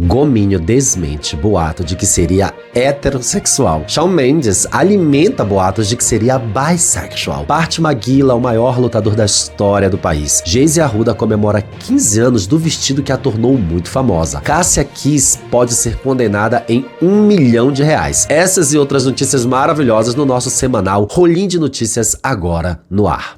Gominho desmente boato de que seria heterossexual. Shawn Mendes alimenta boatos de que seria bisexual. Bart McGill, o maior lutador da história do país. Geise Arruda comemora 15 anos do vestido que a tornou muito famosa. Cássia Kiss pode ser condenada em R$1 milhão. Essas e outras notícias maravilhosas no nosso semanal Rolinho de Notícias, agora no ar.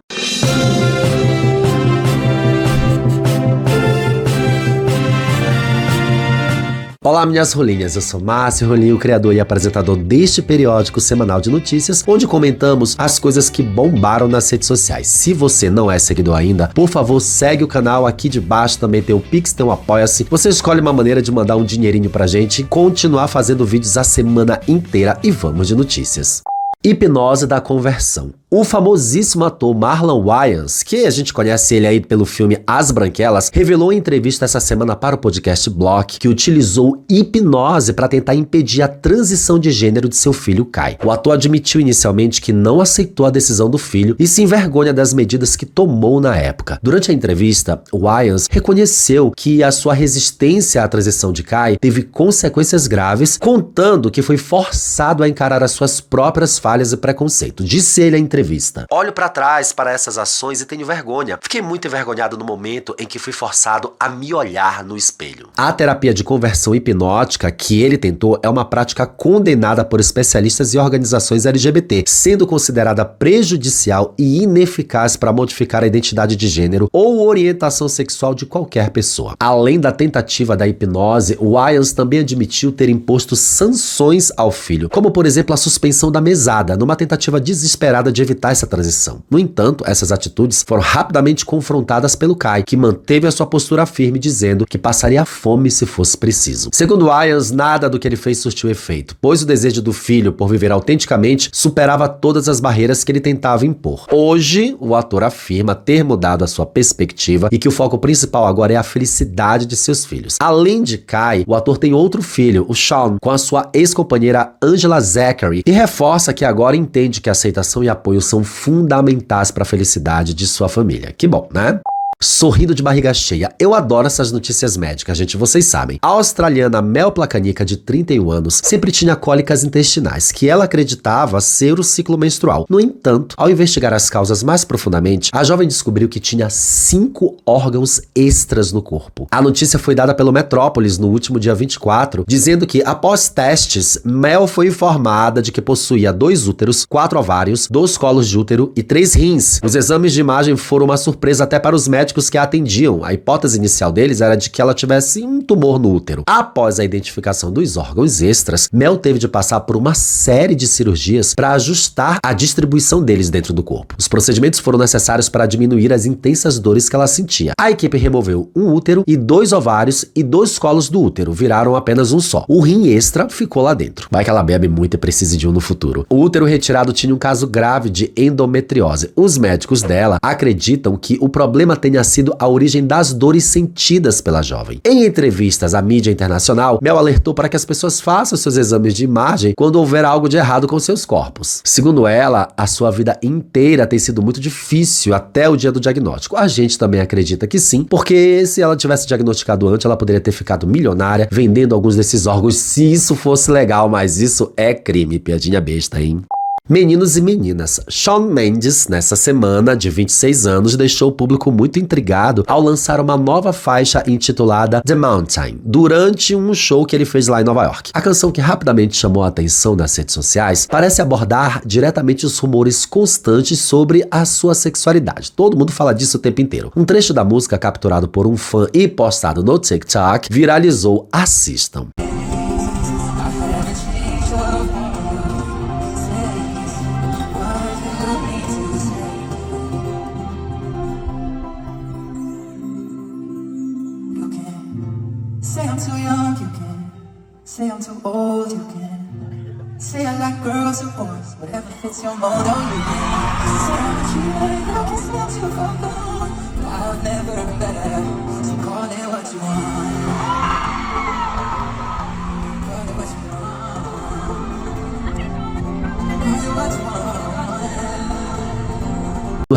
Olá, minhas rolinhas, eu sou Márcio Rolinho, criador e apresentador deste periódico semanal de notícias, onde comentamos as coisas que bombaram nas redes sociais. Se você não é seguidor ainda, por favor, segue o canal. Aqui de baixo também tem o Pix, tem o Apoia-se. Você escolhe uma maneira de mandar um dinheirinho pra gente e continuar fazendo vídeos a semana inteira. E vamos de notícias. Hipnose da conversão. O famosíssimo ator Marlon Wayans, que a gente conhece ele aí pelo filme As Branquelas, revelou em entrevista essa semana para o podcast Block que utilizou hipnose para tentar impedir a transição de gênero de seu filho Kai. O ator admitiu inicialmente que não aceitou a decisão do filho e se envergonha das medidas que tomou na época. Durante a entrevista, Wayans reconheceu que a sua resistência à transição de Kai teve consequências graves, contando que foi forçado a encarar as suas próprias falhas e preconceito. Disse ele à entrevista: olho para trás para essas ações e tenho vergonha. Fiquei muito envergonhado no momento em que fui forçado a me olhar no espelho. A terapia de conversão hipnótica que ele tentou é uma prática condenada por especialistas e organizações LGBT, sendo considerada prejudicial e ineficaz para modificar a identidade de gênero ou orientação sexual de qualquer pessoa. Além da tentativa da hipnose, Wayans também admitiu ter imposto sanções ao filho, como por exemplo a suspensão da mesada, numa tentativa desesperada de evitar essa transição. No entanto, essas atitudes foram rapidamente confrontadas pelo Kai, que manteve a sua postura firme, dizendo que passaria fome se fosse preciso. Segundo Wayans, nada do que ele fez surtiu efeito, pois o desejo do filho por viver autenticamente superava todas as barreiras que ele tentava impor. Hoje, o ator afirma ter mudado a sua perspectiva e que o foco principal agora é a felicidade de seus filhos. Além de Kai, o ator tem outro filho, o Shawn, com a sua ex-companheira Angela Zachary, e reforça que agora entende que a aceitação e apoio são fundamentais para a felicidade de sua família. Que bom, né? Sorrindo de barriga cheia. Eu adoro essas notícias médicas, gente, vocês sabem. A australiana Mel Placanica, de 31 anos, sempre tinha cólicas intestinais, que ela acreditava ser o ciclo menstrual. No entanto, ao investigar as causas mais profundamente, a jovem descobriu que tinha 5 órgãos extras no corpo. A notícia foi dada pelo Metrópolis no último dia 24, dizendo que, após testes, Mel foi informada de que possuía 2 úteros, 4 ovários, 2 colos de útero e 3 rins. Os exames de imagem foram uma surpresa até para os médicos que a atendiam. A hipótese inicial deles era de que ela tivesse um tumor no útero. Após a identificação dos órgãos extras, Mel teve de passar por uma série de cirurgias para ajustar a distribuição deles dentro do corpo. Os procedimentos foram necessários para diminuir as intensas dores que ela sentia. A equipe removeu um útero e 2 ovários e 2 colos do útero, viraram apenas um só. O rim extra ficou lá dentro. Vai que ela bebe muito e precise de um no futuro. O útero retirado tinha um caso grave de endometriose. Os médicos dela acreditam que o problema tenha sido a origem das dores sentidas pela jovem. Em entrevistas à mídia internacional, Mel alertou para que as pessoas façam seus exames de imagem quando houver algo de errado com seus corpos. Segundo ela, a sua vida inteira tem sido muito difícil até o dia do diagnóstico. A gente também acredita que sim, porque se ela tivesse diagnosticado antes, ela poderia ter ficado milionária vendendo alguns desses órgãos, se isso fosse legal, mas isso é crime. Piadinha besta, hein? Meninos e meninas, Shawn Mendes, nessa semana, de 26 anos, deixou o público muito intrigado ao lançar uma nova faixa intitulada The Mountain, durante um show que ele fez lá em Nova York. A canção, que rapidamente chamou a atenção nas redes sociais, parece abordar diretamente os rumores constantes sobre a sua sexualidade. Todo mundo fala disso o tempo inteiro. Um trecho da música, capturado por um fã e postado no TikTok, viralizou. Assistam. Say I'm too young, you can. Say I'm too old, you can. Say I like girls or boys, whatever fits your mold, oh you can. Say I'm a cheater, you can say I'm too far gone, but I'll never be better, so call it what you want. Call it what you want. Call it what you want.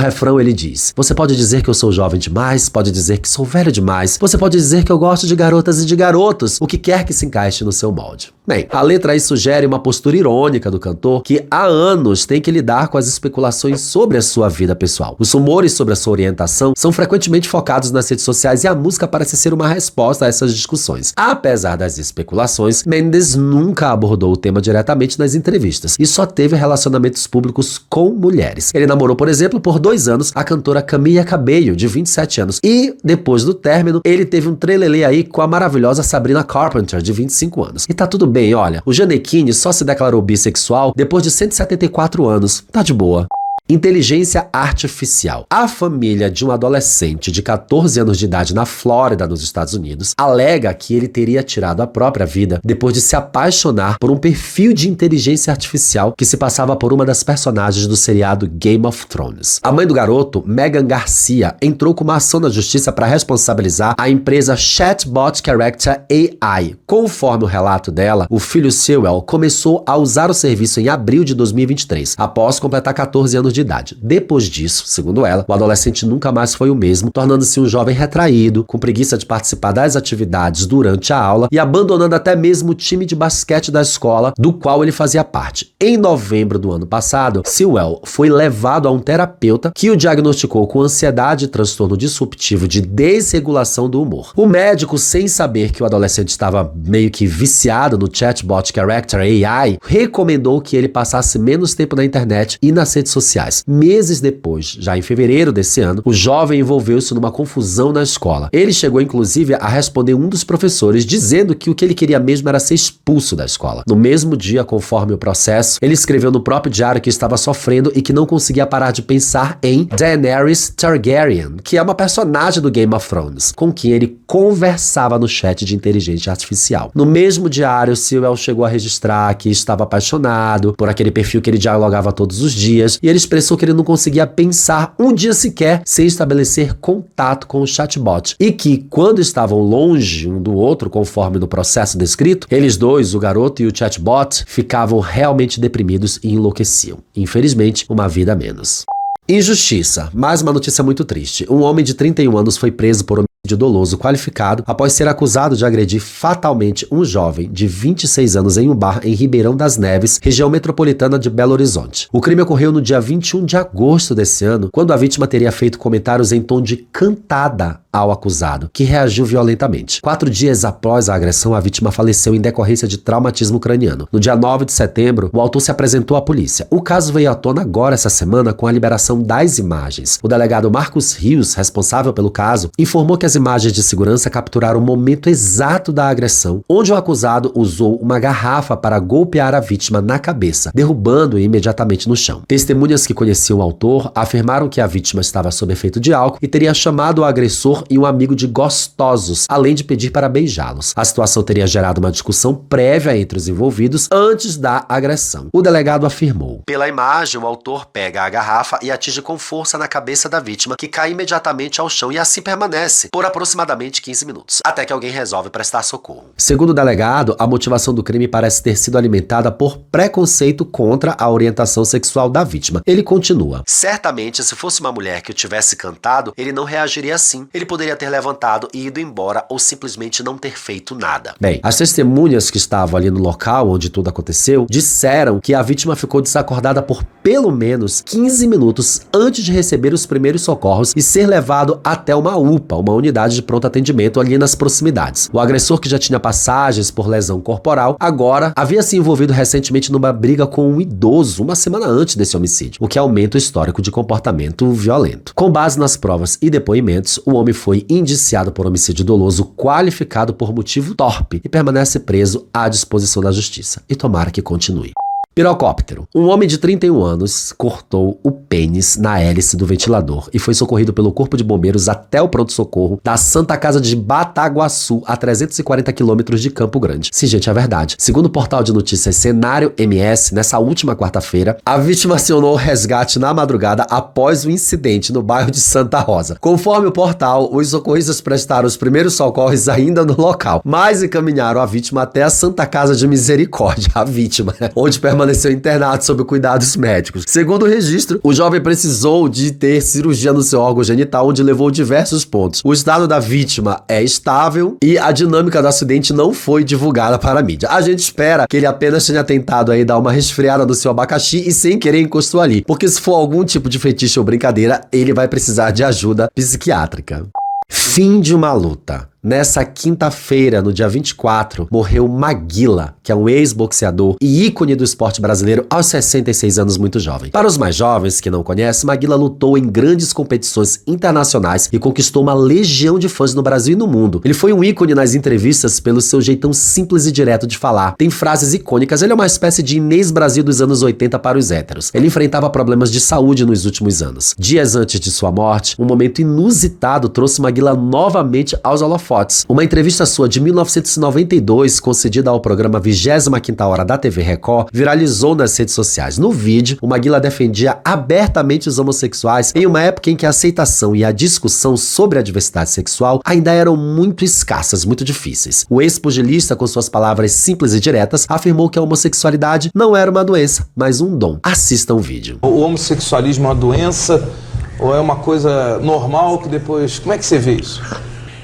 refrão ele diz: você pode dizer que eu sou jovem demais, pode dizer que sou velho demais, você pode dizer que eu gosto de garotas e de garotos, o que quer que se encaixe no seu molde. Bem, a letra aí sugere uma postura irônica do cantor que há anos tem que lidar com as especulações sobre a sua vida pessoal. Os rumores sobre a sua orientação são frequentemente focados nas redes sociais e a música parece ser uma resposta a essas discussões. Apesar das especulações, Mendes nunca abordou o tema diretamente nas entrevistas e só teve relacionamentos públicos com mulheres. Ele namorou, por exemplo, por 2 anos a cantora Camila Cabello, de 27 anos, e depois do término, ele teve um trelelê aí com a maravilhosa Sabrina Carpenter, de 25 anos. E tá tudo bem, olha, o Gianecchini só se declarou bissexual depois de 174 anos. Tá de boa. Inteligência artificial. A família de um adolescente de 14 anos de idade na Flórida, nos Estados Unidos, alega que ele teria tirado a própria vida depois de se apaixonar por um perfil de inteligência artificial que se passava por uma das personagens do seriado Game of Thrones. A mãe do garoto, Megan Garcia, entrou com uma ação na justiça para responsabilizar a empresa Chatbot Character AI. Conforme o relato dela, o filho Sewell começou a usar o serviço em abril de 2023, após completar 14 anos de idade. Depois disso, segundo ela, o adolescente nunca mais foi o mesmo, tornando-se um jovem retraído, com preguiça de participar das atividades durante a aula e abandonando até mesmo o time de basquete da escola, do qual ele fazia parte. Em novembro do ano passado, Sewell foi levado a um terapeuta que o diagnosticou com ansiedade e transtorno disruptivo de desregulação do humor. O médico, sem saber que o adolescente estava meio que viciado no Chatbot Character AI, recomendou que ele passasse menos tempo na internet e nas redes sociais. Meses depois, já em fevereiro desse ano, o jovem envolveu-se numa confusão na escola. Ele chegou inclusive a responder um dos professores dizendo que o que ele queria mesmo era ser expulso da escola. No mesmo dia, conforme o processo, ele escreveu no próprio diário que estava sofrendo e que não conseguia parar de pensar em Daenerys Targaryen, que é uma personagem do Game of Thrones, com quem ele conversava no chat de inteligência artificial. No mesmo diário, Sewell chegou a registrar que estava apaixonado por aquele perfil que ele dialogava todos os dias, e ele expressou que ele não conseguia pensar um dia sequer sem estabelecer contato com o chatbot, e que quando estavam longe um do outro, conforme no processo descrito, eles dois, o garoto e o chatbot, ficavam realmente deprimidos e enlouqueciam. Infelizmente, uma vida a menos. Injustiça. Mais uma notícia muito triste. Um homem de 31 anos foi preso por homicídio doloso qualificado após ser acusado de agredir fatalmente um jovem de 26 anos em um bar em Ribeirão das Neves, região metropolitana de Belo Horizonte. O crime ocorreu no dia 21 de agosto desse ano, quando a vítima teria feito comentários em tom de cantada ao acusado, que reagiu violentamente. 4 dias após a agressão, a vítima faleceu em decorrência de traumatismo craniano. No dia 9 de setembro, o autor se apresentou à polícia. O caso veio à tona agora essa semana com a liberação das imagens. O delegado Marcos Rios, responsável pelo caso, informou que as imagens de segurança capturaram o momento exato da agressão, onde o acusado usou uma garrafa para golpear a vítima na cabeça, derrubando-o imediatamente no chão. Testemunhas que conheciam o autor afirmaram que a vítima estava sob efeito de álcool e teria chamado o agressor e um amigo de gostosos, além de pedir para beijá-los. A situação teria gerado uma discussão prévia entre os envolvidos antes da agressão. O delegado afirmou: pela imagem, o autor pega a garrafa e atinge com força na cabeça da vítima, que cai imediatamente ao chão e assim permanece por aproximadamente 15 minutos, até que alguém resolve prestar socorro. Segundo o delegado, a motivação do crime parece ter sido alimentada por preconceito contra a orientação sexual da vítima. Ele continua: certamente, se fosse uma mulher que o tivesse cantado, ele não reagiria assim. Ele poderia ter levantado e ido embora ou simplesmente não ter feito nada. Bem, as testemunhas que estavam ali no local onde tudo aconteceu disseram que a vítima ficou desacordada por pelo menos 15 minutos antes de receber os primeiros socorros e ser levado até uma UPA, uma unidade de pronto atendimento ali nas proximidades. O agressor, que já tinha passagens por lesão corporal, agora havia se envolvido recentemente numa briga com um idoso uma semana antes desse homicídio, o que aumenta o histórico de comportamento violento. Com base nas provas e depoimentos, o homem foi indiciado por homicídio doloso qualificado por motivo torpe e permanece preso à disposição da justiça. E tomara que continue. Pirocóptero. Um homem de 31 anos cortou o pênis na hélice do ventilador e foi socorrido pelo Corpo de Bombeiros até o pronto-socorro da Santa Casa de Bataguaçu, a 340 quilômetros de Campo Grande. Sim, gente, é verdade. Segundo o portal de notícias Cenário MS, nessa última quarta-feira, a vítima acionou o resgate na madrugada após o incidente no bairro de Santa Rosa. Conforme o portal, os socorristas prestaram os primeiros socorros ainda no local, mas encaminharam a vítima até a Santa Casa de Misericórdia, a vítima, onde permaneceu permaneceu internado sob cuidados médicos. Segundo o registro, o jovem precisou de ter cirurgia no seu órgão genital, onde levou diversos pontos. O estado da vítima é estável e a dinâmica do acidente não foi divulgada para a mídia. A gente espera que ele apenas tenha tentado aí dar uma resfriada no seu abacaxi e sem querer encostou ali, porque se for algum tipo de fetiche ou brincadeira, ele vai precisar de ajuda psiquiátrica. Fim de uma luta. Nessa quinta-feira, no dia 24, morreu Maguila, que é um ex-boxeador e ícone do esporte brasileiro aos 66 anos, muito jovem. Para os mais jovens que não conhecem, Maguila lutou em grandes competições internacionais e conquistou uma legião de fãs no Brasil e no mundo. Ele foi um ícone nas entrevistas pelo seu jeitão simples e direto de falar. Tem frases icônicas, ele é uma espécie de Inês Brasil dos anos 80 para os héteros. Ele enfrentava problemas de saúde nos últimos anos. Dias antes de sua morte, um momento inusitado trouxe Maguila novamente aos holofotes. Uma entrevista sua de 1992, concedida ao programa 25ª Hora da TV Record, viralizou nas redes sociais. No vídeo, o Maguila defendia abertamente os homossexuais em uma época em que a aceitação e a discussão sobre a diversidade sexual ainda eram muito escassas, muito difíceis. O ex-pugilista, com suas palavras simples e diretas, afirmou que a homossexualidade não era uma doença, mas um dom. Assista o vídeo. O homossexualismo é uma doença ou é uma coisa normal que depois... Como é que você vê isso?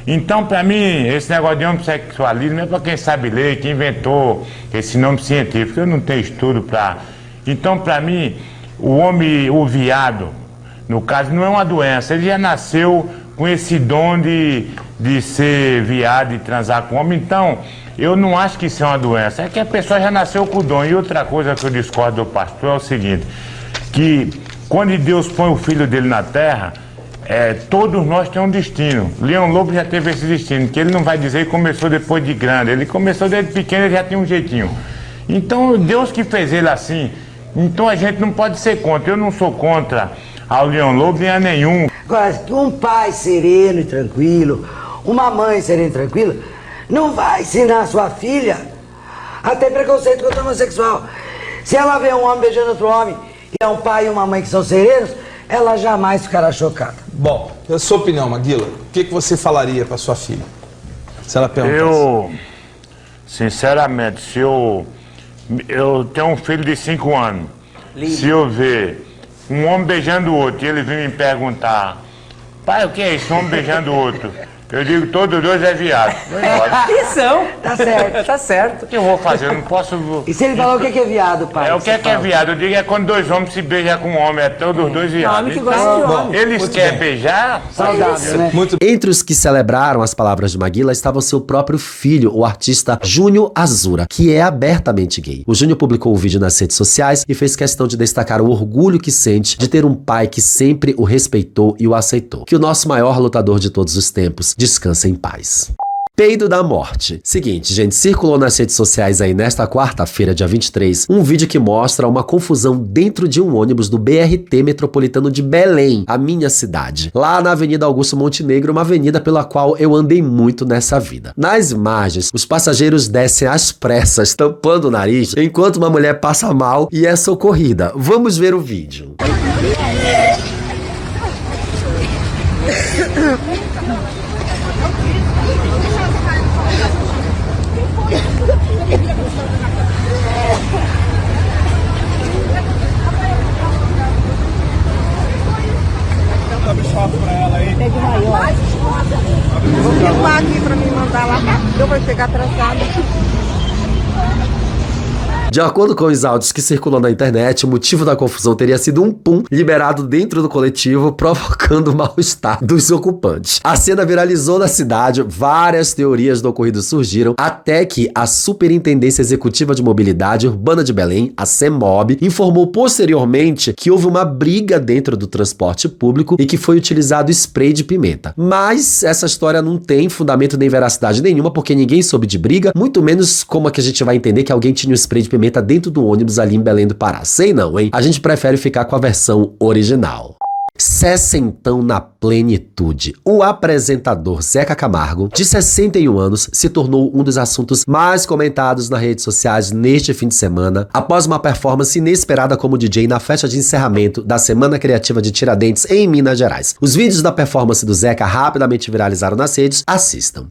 Então, para mim, esse negócio de homossexualismo é para quem sabe ler, que inventou esse nome científico. Eu não tenho estudo para... Então, para mim, o homem, o viado, no caso, não é uma doença. Ele já nasceu com esse dom de ser viado e transar com homem. Então, eu não acho que isso é uma doença. É que a pessoa já nasceu com o dom. E outra coisa que eu discordo do pastor é o seguinte, que quando Deus põe o filho dele na terra... todos nós temos um destino. Leão Lobo já teve esse destino, que ele não vai dizer que começou depois de grande, ele começou desde pequeno, ele já tinha um jeitinho. Então, Deus que fez ele assim, então a gente não pode ser contra. Eu não sou contra ao Leão Lobo nem a nenhum. Agora, que um pai sereno e tranquilo, uma mãe serena e tranquila, não vai ensinar a sua filha a ter preconceito contra o homossexual. Se ela vê um homem beijando outro homem, e é um pai e uma mãe que são serenos, ela jamais ficará chocada. Bom, a sua opinião, Maguila, o que você falaria para sua filha? Se ela perguntasse. Eu, sinceramente, se eu tenho um filho de 5 anos, lindo. Se eu ver um homem beijando o outro e ele vir me perguntar, pai, o que é isso, um homem beijando o outro? Eu digo, todos dois é viado. E são. Tá certo. Tá certo. O que eu vou fazer? Eu não posso... E se ele falar o que é viado, pai? O que é viado? Eu digo, é quando dois homens se beijam com um homem, é todos dois viados. Homem que gosta de homem. Eles querem beijar? Saudável, né? Entre os que celebraram as palavras de Maguila estava o seu próprio filho, o artista Júnior Azura, que é abertamente gay. O Júnior publicou o vídeo nas redes sociais e fez questão de destacar o orgulho que sente de ter um pai que sempre o respeitou e o aceitou. Que o nosso maior lutador de todos os tempos descansa em paz. Peido da morte. Seguinte, gente, circulou nas redes sociais aí nesta quarta-feira, dia 23, um vídeo que mostra uma confusão dentro de um ônibus do BRT Metropolitano de Belém, a minha cidade. Lá na Avenida Augusto Montenegro, uma avenida pela qual eu andei muito nessa vida. Nas imagens, os passageiros descem às pressas, tampando o nariz, enquanto uma mulher passa mal e é socorrida. Vamos ver o vídeo. Vou filmar aqui pra me mandar lá, eu vou chegar atrasado. De acordo com os áudios que circulam na internet, o motivo da confusão teria sido um pum liberado dentro do coletivo, provocando o mal-estar dos ocupantes. A cena viralizou na cidade, várias teorias do ocorrido surgiram, até que a Superintendência Executiva de Mobilidade Urbana de Belém, a CEMOB, informou posteriormente que houve uma briga dentro do transporte público e que foi utilizado spray de pimenta. Mas essa história não tem fundamento nem veracidade nenhuma, porque ninguém soube de briga, muito menos como é que a gente vai entender que alguém tinha um spray de pimenta dentro do ônibus ali em Belém do Pará. Sei não, hein? A gente prefere ficar com a versão original. Sessentão na plenitude. O apresentador Zeca Camargo, de 61 anos, se tornou um dos assuntos mais comentados nas redes sociais neste fim de semana, após uma performance inesperada como DJ na festa de encerramento da Semana Criativa de Tiradentes, em Minas Gerais. Os vídeos da performance do Zeca rapidamente viralizaram nas redes. Assistam.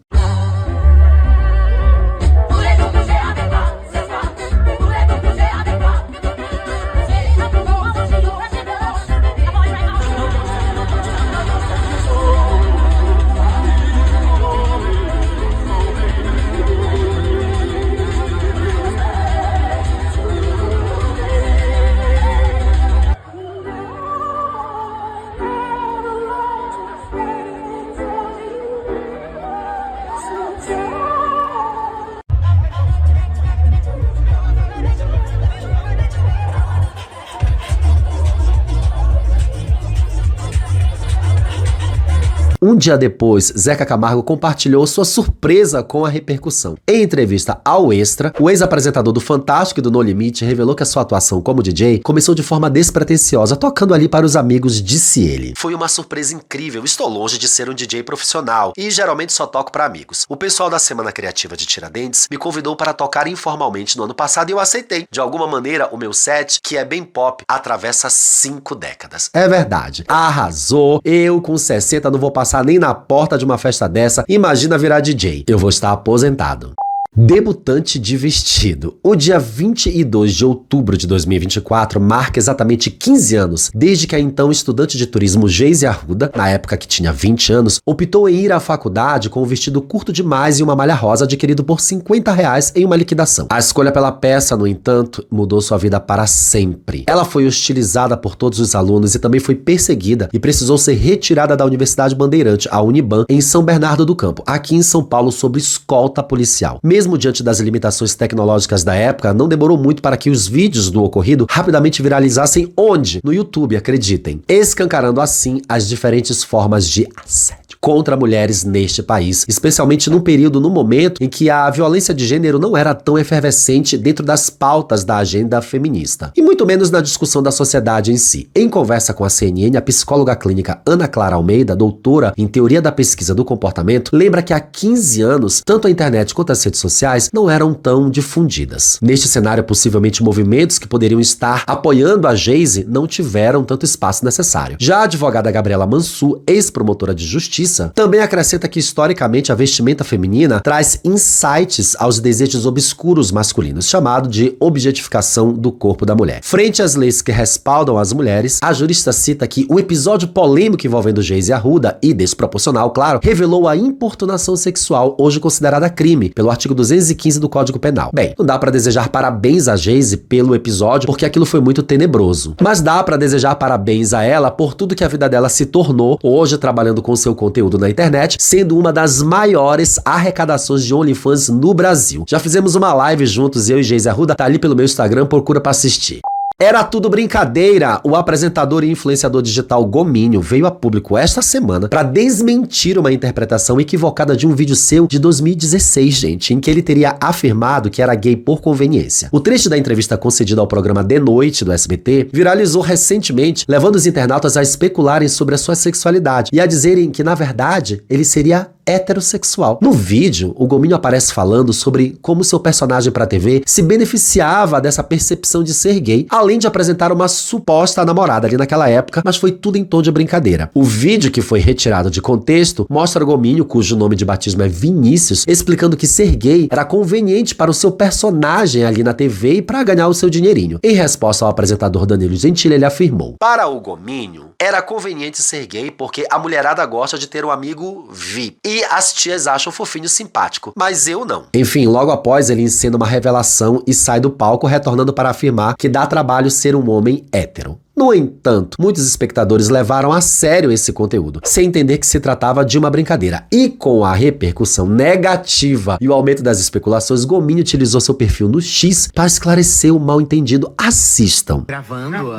Um dia depois, Zeca Camargo compartilhou sua surpresa com a repercussão. Em entrevista ao Extra, o ex-apresentador do Fantástico e do No Limite revelou que a sua atuação como DJ começou de forma despretensiosa, tocando ali para os amigos, disse ele. Foi uma surpresa incrível, estou longe de ser um DJ profissional e geralmente só toco para amigos. O pessoal da Semana Criativa de Tiradentes me convidou para tocar informalmente no ano passado e eu aceitei. De alguma maneira, o meu set, que é bem pop, atravessa 5 décadas. É verdade. Arrasou. Eu, com 60, não vou passar nem na porta de uma festa dessa. Imagina virar DJ. Eu vou estar aposentado. Debutante de vestido. O dia 22 de outubro de 2024 marca exatamente 15 anos desde que a então estudante de turismo Geise Arruda, na época que tinha 20 anos, optou em ir à faculdade com um vestido curto demais e uma malha rosa adquirido por R$50 em uma liquidação. A escolha pela peça, no entanto, mudou sua vida para sempre. Ela foi hostilizada por todos os alunos e também foi perseguida e precisou ser retirada da Universidade Bandeirante, a Uniban, em São Bernardo do Campo, aqui em São Paulo, sob escolta policial. Mesmo diante das limitações tecnológicas da época, não demorou muito para que os vídeos do ocorrido rapidamente viralizassem onde? No YouTube, acreditem. Escancarando assim as diferentes formas de assédio contra mulheres neste país, especialmente num período, no momento em que a violência de gênero não era tão efervescente dentro das pautas da agenda feminista, e muito menos na discussão da sociedade em si. Em conversa com a CNN, a psicóloga clínica Ana Clara Almeida, doutora em teoria da pesquisa do comportamento, lembra que há 15 anos, tanto a internet quanto as redes sociais não eram tão difundidas. Neste cenário, possivelmente movimentos que poderiam estar apoiando a Geise não tiveram tanto espaço necessário. Já a advogada Gabriela Mansur, ex-promotora de justiça, também acrescenta que historicamente a vestimenta feminina traz insights aos desejos obscuros masculinos, chamado de objetificação do corpo da mulher. Frente às leis que respaldam as mulheres, a jurista cita que o episódio polêmico envolvendo Geise Arruda, e desproporcional, claro, revelou a importunação sexual, hoje considerada crime, pelo artigo 215 do Código Penal. Bem, não dá pra desejar parabéns a Geise pelo episódio, porque aquilo foi muito tenebroso. Mas dá pra desejar parabéns a ela por tudo que a vida dela se tornou, hoje trabalhando com seu conteúdo na internet, sendo uma das maiores arrecadações de OnlyFans no Brasil. Já fizemos uma live juntos, eu e Geise Arruda, tá ali pelo meu Instagram, procura pra assistir. Era tudo brincadeira. O apresentador e influenciador digital Gominho veio a público esta semana para desmentir uma interpretação equivocada de um vídeo seu de 2016, gente, em que ele teria afirmado que era gay por conveniência. O trecho da entrevista concedida ao programa De Noite do SBT viralizou recentemente, levando os internautas a especularem sobre a sua sexualidade e a dizerem que, na verdade, ele seria heterossexual. No vídeo, o Gominho aparece falando sobre como seu personagem pra TV se beneficiava dessa percepção de ser gay, além de apresentar uma suposta namorada ali naquela época, mas foi tudo em tom de brincadeira. O vídeo, que foi retirado de contexto, mostra o Gominho, cujo nome de batismo é Vinícius, explicando que ser gay era conveniente para o seu personagem ali na TV e para ganhar o seu dinheirinho. Em resposta ao apresentador Danilo Gentili, ele afirmou: para o Gominho, era conveniente ser gay porque a mulherada gosta de ter um amigo VIP. E as tias acham fofinho e simpático, mas eu não. Enfim, logo após ele encena uma revelação e sai do palco, retornando para afirmar que dá trabalho ser um homem hétero. No entanto, muitos espectadores levaram a sério esse conteúdo, sem entender que se tratava de uma brincadeira. E com a repercussão negativa e o aumento das especulações, Gominho utilizou seu perfil no X para esclarecer o mal-entendido. Assistam. Gravando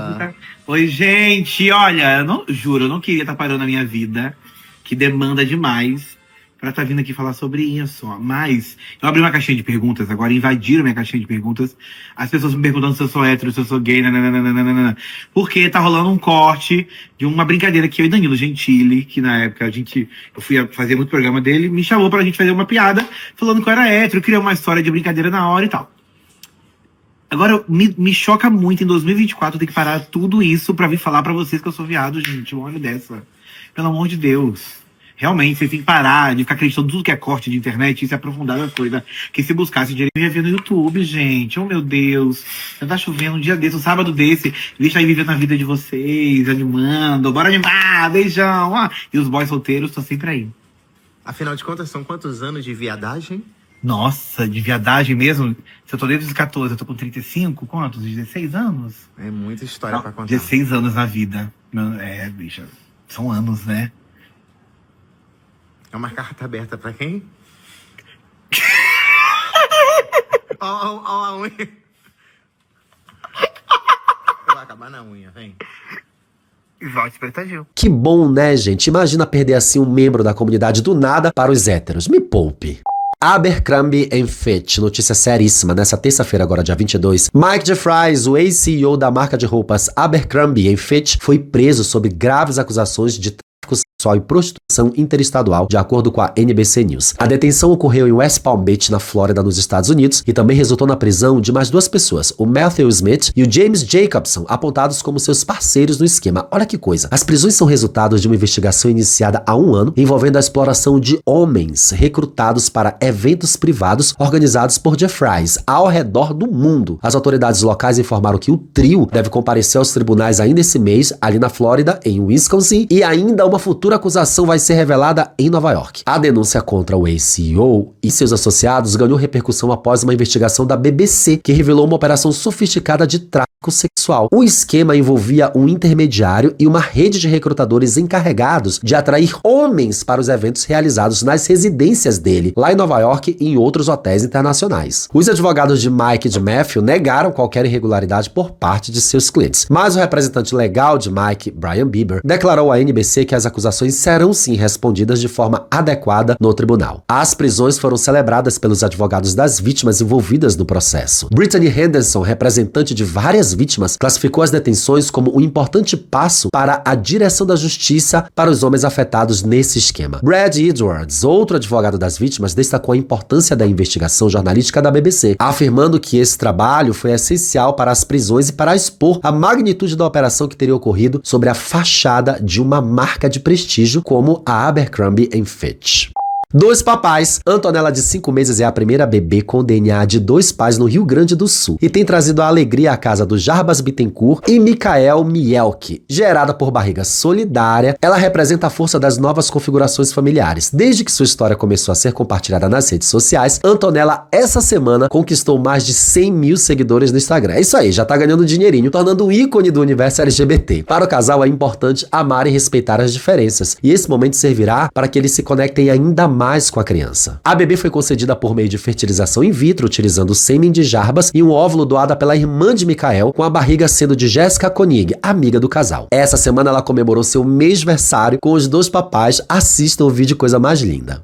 Oi, gente, olha, eu não queria estar parando a minha vida, que demanda demais, pra estar vindo aqui falar sobre isso, ó. Mas eu abri uma caixinha de perguntas, agora invadiram minha caixinha de perguntas. As pessoas me perguntando se eu sou hétero, se eu sou gay, nananana. Porque tá rolando um corte de uma brincadeira que eu e Danilo Gentili, que na época eu fui fazer muito programa dele, me chamou pra gente fazer uma piada, falando que eu era hétero, criou uma história de brincadeira na hora e tal. Agora, me choca muito, em 2024, eu ter que parar tudo isso pra vir falar pra vocês que eu sou viado, gente. Uma hora dessa. Pelo amor de Deus. Realmente, vocês têm que parar de ficar acreditando tudo que é corte de internet e se aprofundar na coisa. Que se buscasse dinheiro, eu ia ver no YouTube, gente. Oh, meu Deus. Já tá chovendo um dia desse, um sábado desse. Deixa aí vivendo a vida de vocês, animando. Bora animar, beijão. Ah, e os boys solteiros estão sempre aí. Afinal de contas, são quantos anos de viadagem? Nossa, de viadagem mesmo? Se eu tô desde os 14, eu tô com 35, quantos? 16 anos? É muita história pra contar. 16 anos na vida. É, bicha, são anos, né? É uma carta aberta pra quem? Ó a unha. Vai acabar na unha, vem. E volte Preta Gil. Que bom, né, gente? Imagina perder assim um membro da comunidade do nada para os héteros. Me poupe. Abercrombie & Fitch, notícia seríssima, nessa terça-feira, agora dia 22, Mike DeFries, o ex-CEO da marca de roupas Abercrombie & Fitch, foi preso sob graves acusações de tráfico sexual e prostituição interestadual, de acordo com a NBC News. A detenção ocorreu em West Palm Beach, na Flórida, nos Estados Unidos, e também resultou na prisão de mais duas pessoas, o Matthew Smith e o James Jacobson, apontados como seus parceiros no esquema. Olha que coisa. As prisões são resultado de uma investigação iniciada há um ano, envolvendo a exploração de homens recrutados para eventos privados organizados por DeFries ao redor do mundo. As autoridades locais informaram que o trio deve comparecer aos tribunais ainda esse mês, ali na Flórida, em Wisconsin, e ainda uma futura acusação vai ser revelada em Nova York. A denúncia contra o ex-CEO e seus associados ganhou repercussão após uma investigação da BBC, que revelou uma operação sofisticada de tráfico sexual. O esquema envolvia um intermediário e uma rede de recrutadores encarregados de atrair homens para os eventos realizados nas residências dele, lá em Nova York e em outros hotéis internacionais. Os advogados de Mike e de Matthew negaram qualquer irregularidade por parte de seus clientes, mas o representante legal de Mike, Brian Bieber, declarou à NBC que as acusações serão sim respondidas de forma adequada no tribunal. As prisões foram celebradas pelos advogados das vítimas envolvidas no processo. Brittany Henderson, representante de várias vítimas, classificou as detenções como um importante passo para a direção da justiça para os homens afetados nesse esquema. Brad Edwards, outro advogado das vítimas, destacou a importância da investigação jornalística da BBC, afirmando que esse trabalho foi essencial para as prisões e para expor a magnitude da operação que teria ocorrido sobre a fachada de uma marca de prestígio como a Abercrombie & Fitch. Dois papais. Antonella, de 5 meses, é a primeira bebê com DNA de 2 pais no Rio Grande do Sul e tem trazido a alegria à casa do Jarbas Bittencourt e Mikael Mielke. Gerada por barriga solidária, ela representa a força das novas configurações familiares. Desde que sua história começou a ser compartilhada nas redes sociais, Antonella, essa semana, conquistou mais de 100 mil seguidores no Instagram. É isso aí, já tá ganhando dinheirinho, tornando um ícone do universo LGBT. Para o casal é importante amar e respeitar as diferenças, e esse momento servirá para que eles se conectem ainda mais com a criança. A bebê foi concedida por meio de fertilização in vitro, utilizando o sêmen de Jarbas e um óvulo doado pela irmã de Mikael, com a barriga sendo de Jéssica Koenig, amiga do casal. Essa semana ela comemorou seu mêsversário com os dois papais. Assistam o vídeo, coisa mais linda.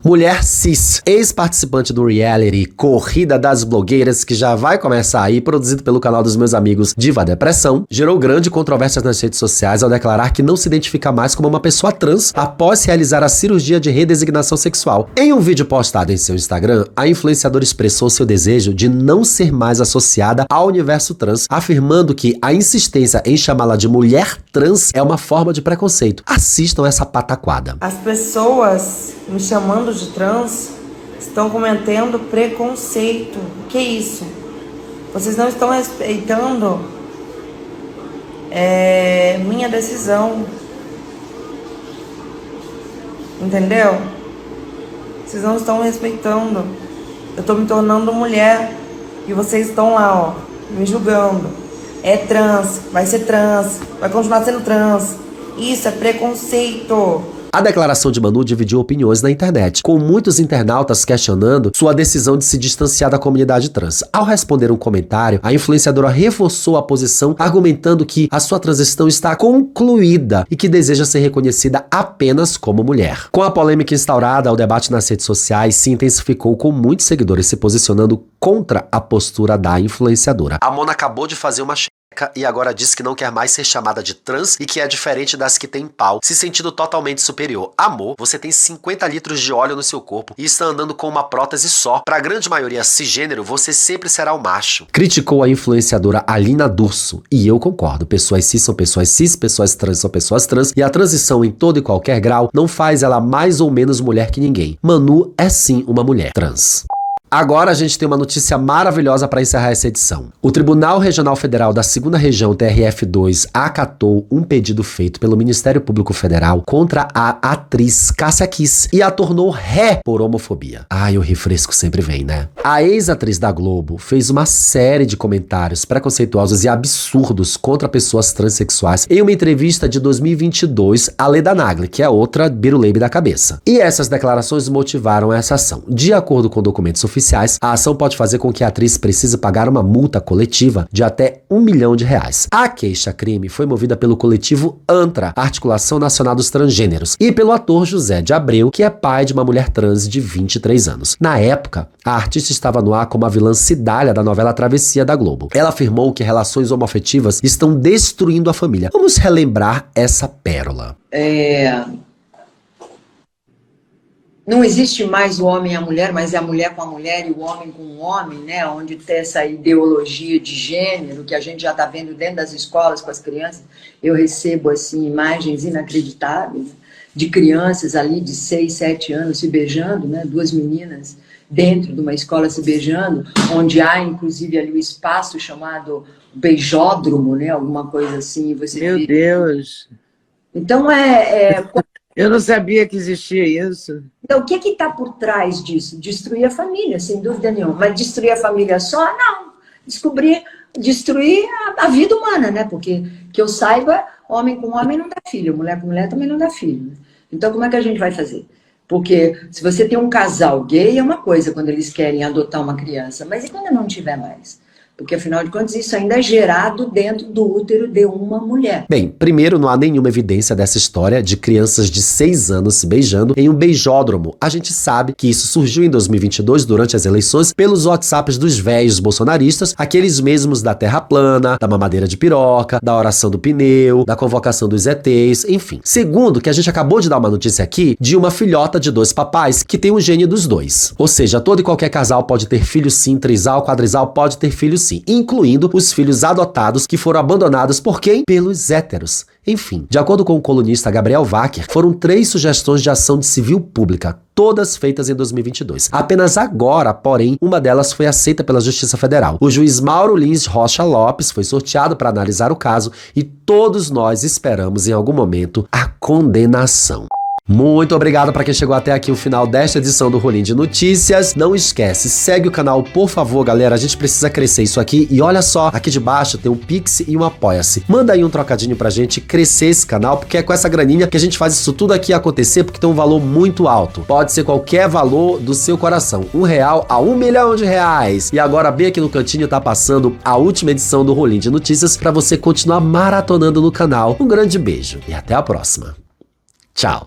Mulher cis, ex-participante do reality Corrida das Blogueiras, que já vai começar aí, produzido pelo canal dos meus amigos Diva Depressão, gerou grande controvérsias nas redes sociais ao declarar que não se identifica mais como uma pessoa trans após realizar a cirurgia de redesignação sexual. Em um vídeo postado em seu Instagram, a influenciadora expressou seu desejo de não ser mais associada ao universo trans, afirmando que a insistência em chamá-la de mulher trans é uma forma de preconceito. Assistam essa pataquada. As pessoas me chamando de trans estão cometendo preconceito. O que é isso? Vocês não estão respeitando minha decisão. Entendeu? Vocês não estão respeitando. Eu tô me tornando mulher e vocês estão lá, ó, me julgando. É trans, vai ser trans, vai continuar sendo trans. Isso é preconceito. A declaração de Manu dividiu opiniões na internet, com muitos internautas questionando sua decisão de se distanciar da comunidade trans. Ao responder um comentário, a influenciadora reforçou a posição, argumentando que a sua transição está concluída e que deseja ser reconhecida apenas como mulher. Com a polêmica instaurada, o debate nas redes sociais se intensificou, com muitos seguidores se posicionando contra a postura da influenciadora. A Mona acabou de fazer uma e agora diz que não quer mais ser chamada de trans e que é diferente das que tem pau, se sentindo totalmente superior. Amor, você tem 50 litros de óleo no seu corpo e está andando com uma prótese só. Pra grande maioria cisgênero, você sempre será o macho. Criticou a influenciadora Alina Durso. E eu concordo, pessoas cis são pessoas cis, pessoas trans são pessoas trans, e a transição em todo e qualquer grau não faz ela mais ou menos mulher que ninguém. Manu é sim uma mulher trans. Agora a gente tem uma notícia maravilhosa para encerrar essa edição. O Tribunal Regional Federal da 2ª Região TRF2 acatou um pedido feito pelo Ministério Público Federal contra a atriz Cássia Kiss e a tornou ré por homofobia. Ai, o refresco sempre vem, né? A ex-atriz da Globo fez uma série de comentários preconceituosos e absurdos contra pessoas transexuais em uma entrevista de 2022 a Leda Nagli, que é outra biruleibe da cabeça. E essas declarações motivaram essa ação. De acordo com documentos oficiais, a ação pode fazer com que a atriz precise pagar uma multa coletiva de até R$1 milhão. A queixa-crime foi movida pelo coletivo ANTRA, Articulação Nacional dos Transgêneros, e pelo ator José de Abreu, que é pai de uma mulher trans de 23 anos. Na época, a artista estava no ar como a vilã Cidália da novela Travessia da Globo. Ela afirmou que relações homoafetivas estão destruindo a família. Vamos relembrar essa pérola. Não existe mais o homem e a mulher, mas é a mulher com a mulher e o homem com o homem, né? Onde tem essa ideologia de gênero que a gente já está vendo dentro das escolas com as crianças. Eu recebo assim imagens inacreditáveis de crianças ali de 6, 7 anos se beijando, né? 2 meninas dentro de uma escola se beijando, onde há inclusive ali o espaço chamado beijódromo, né? Alguma coisa assim. Você Meu Deus! Então eu não sabia que existia isso. Então, o que está por trás disso? Destruir a família, sem dúvida nenhuma. Mas destruir a família só? Não. Destruir a vida humana, né? Porque, que eu saiba, homem com homem não dá filho, mulher com mulher também não dá filho. Então, como é que a gente vai fazer? Porque se você tem um casal gay, é uma coisa quando eles querem adotar uma criança. Mas e quando não tiver mais? Porque, afinal de contas, isso ainda é gerado dentro do útero de uma mulher. Bem, primeiro, não há nenhuma evidência dessa história de crianças de 6 anos se beijando em um beijódromo. A gente sabe que isso surgiu em 2022, durante as eleições, pelos WhatsApps dos véios bolsonaristas, aqueles mesmos da terra plana, da mamadeira de piroca, da oração do pneu, da convocação dos ETs, enfim. Segundo, que a gente acabou de dar uma notícia aqui de uma filhota de 2 papais que tem o gene dos 2. Ou seja, todo e qualquer casal pode ter filho sim, trisal, quadrisal pode ter filho sim, incluindo os filhos adotados que foram abandonados por quem? Pelos héteros. Enfim, de acordo com o colunista Gabriel Wacker, foram 3 sugestões de ação de civil pública, todas feitas em 2022. Apenas agora, porém, uma delas foi aceita pela Justiça Federal. O juiz Mauro Lins Rocha Lopes foi sorteado para analisar o caso e todos nós esperamos em algum momento a condenação. Muito obrigado para quem chegou até aqui o final desta edição do Rolim de Notícias. Não esquece, segue o canal, por favor, galera. A gente precisa crescer isso aqui. E olha só, aqui de baixo tem um Pix e um Apoia-se. Manda aí um trocadinho pra gente crescer esse canal, porque é com essa graninha que a gente faz isso tudo aqui acontecer, porque tem um valor muito alto. Pode ser qualquer valor do seu coração. R$1 a R$1 milhão. E agora, bem aqui no cantinho, tá passando a última edição do Rolim de Notícias para você continuar maratonando no canal. Um grande beijo e até a próxima. Tchau.